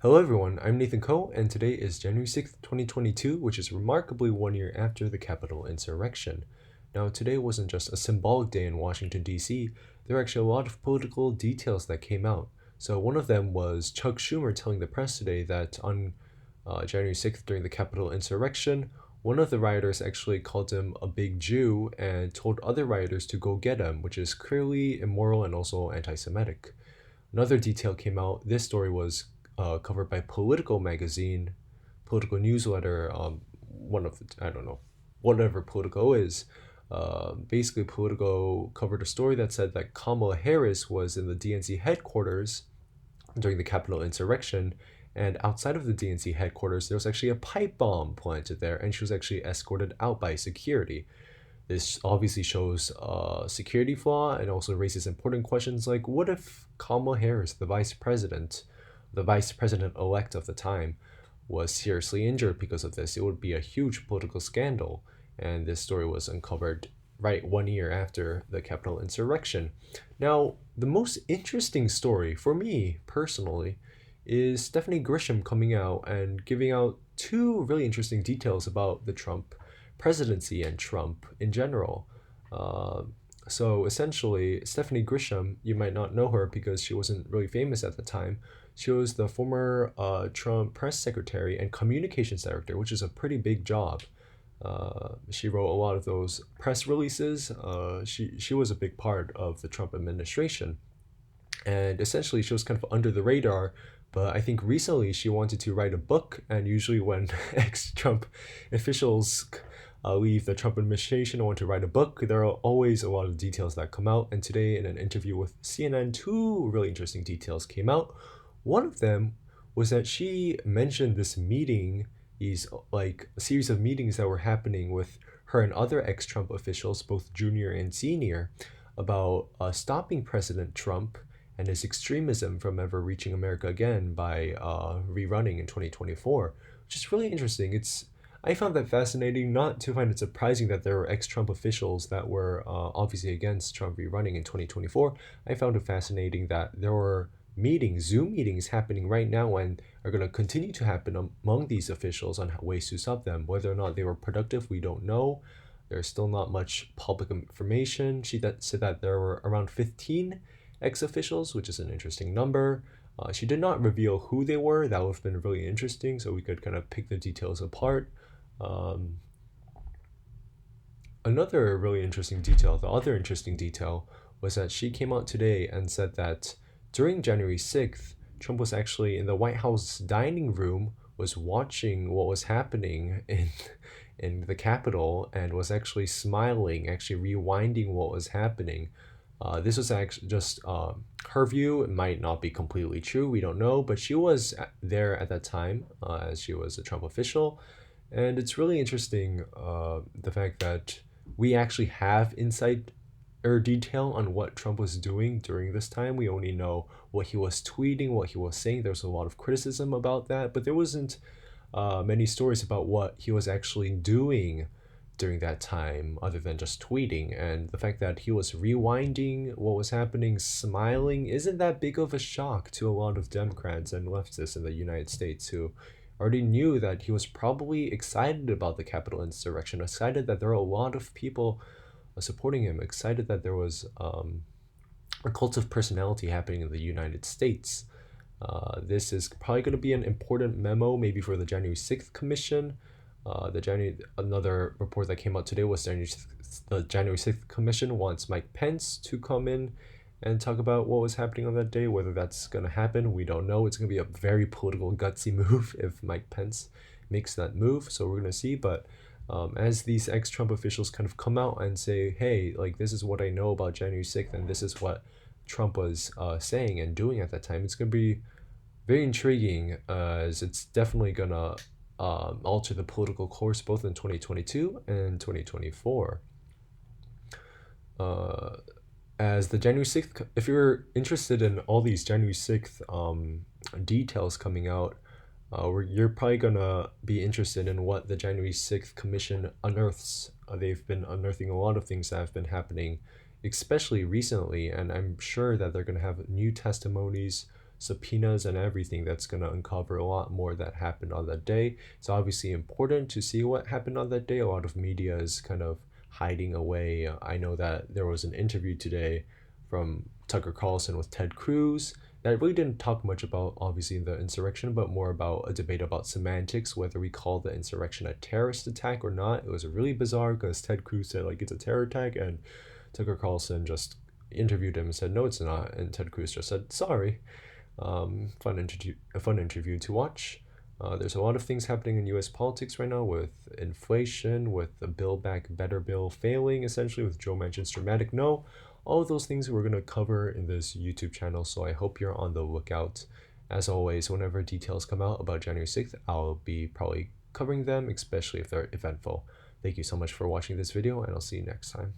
Hello everyone, I'm Nathan Coe, and today is January 6th, 2022, which is remarkably 1 year after the Capitol insurrection. Now, today wasn't just a symbolic day in Washington, D.C., there were actually a lot of political details that came out. So, one of them was Chuck Schumer telling the press today that on January 6th, during the Capitol insurrection, one of the rioters actually called him a big Jew and told other rioters to go get him, which is clearly immoral and also anti Semitic. Another detail came out. This story was covered by Political magazine, Political newsletter. One of the I don't know, whatever Politico is. Basically, Politico covered a story that said that Kamala Harris was in the DNC headquarters during the Capitol insurrection, and outside of the DNC headquarters, there was actually a pipe bomb planted there, and she was actually escorted out by security. This obviously shows a security flaw and also raises important questions like what if Kamala Harris, the vice president elect of the time, was seriously injured because of this? It would be a huge political scandal. And this story was uncovered right 1 year after the Capitol insurrection. Now, the most interesting story for me personally is Stephanie Grisham coming out and giving out two really interesting details about the Trump presidency and Trump in general. Uh, so essentially, Stephanie Grisham, you might not know her because she wasn't really famous at the time. She was the former Trump press secretary and communications director, which is a pretty big job. She wrote a lot of those press releases. She was a big part of the Trump administration, and essentially she was kind of under the radar. But I think recently she wanted to write a book, and usually when ex-Trump officials leave the Trump administration and want to write a book, there are always a lot of details that come out. And today, in an interview with CNN, two really interesting details came out. One of them was that she mentioned this meeting, these like a series of meetings that were happening with her and other ex-Trump officials, both junior and senior, about stopping President Trump and his extremism from ever reaching America again by rerunning in 2024, which is really interesting. I found that fascinating, not to find it surprising that there were ex-Trump officials that were obviously against Trump rerunning in 2024. I found it fascinating that there were meetings, Zoom meetings happening right now and are going to continue to happen among these officials on ways to stop them. Whether or not they were productive, we don't know. There's still not much public information. Said that there were around 15 ex officials, which is an interesting number. She did not reveal who they were. That would have been really interesting, so we could kind of pick the details apart. Um, Another really interesting detail, the other interesting detail, was that she came out today and said that during January 6th, Trump was actually in the White House dining room, was watching what was happening in the Capitol, and was actually smiling, actually rewinding what was happening. This was actually just her view. It might not be completely true. We don't know, but she was there at that time as she was a Trump official, and it's really interesting the fact that we actually have insight or detail on what Trump was doing during this time. We only know what he was tweeting, what he was saying. There's a lot of criticism about that, but there wasn't many stories about what he was actually doing during that time other than just tweeting. And the fact that he was rewinding what was happening, smiling, isn't that big of a shock to a lot of Democrats and leftists in the United States who already knew that he was probably excited about the Capitol insurrection, excited that there were a lot of people supporting him, excited that there was a cult of personality happening in the United States. This is probably going to be an important memo, maybe for the January 6th Commission. Another report that came out today was the January 6th Commission wants Mike Pence to come in and talk about what was happening on that day. Whether that's going to happen, we don't know. It's going to be a very political, gutsy move if Mike Pence makes that move. So we're going to see. But as these ex-Trump officials kind of come out and say, hey, like this is what I know about January 6th, and this is what Trump was saying and doing at that time, it's going to be very intriguing as it's definitely going to alter the political course both in 2022 and 2024. As the January 6th, if you're interested in all these January 6th details coming out, you're probably going to be interested in what the January 6th Commission unearths. They've been unearthing a lot of things that have been happening, especially recently, and I'm sure that they're going to have new testimonies subpoenas and everything that's going to uncover a lot more that happened on that day. It's obviously important to see what happened on that day. A lot of media is kind of hiding away. I know that there was an interview today from Tucker Carlson with Ted Cruz that really didn't talk much about obviously the insurrection, but more about a debate about semantics, whether we call the insurrection a terrorist attack or not. It was really bizarre because Ted Cruz said like it's a terror attack, and Tucker Carlson just interviewed him and said no, it's not, and Ted Cruz just said sorry. A fun interview to watch. There's a lot of things happening in U.S. politics right now with inflation, with the Build Back Better bill failing, essentially, with Joe Manchin's dramatic no. All of those things we're going to cover in this YouTube channel, so I hope you're on the lookout. As always, whenever details come out about January 6th, I'll be probably covering them, especially if they're eventful. Thank you so much for watching this video, and I'll see you next time.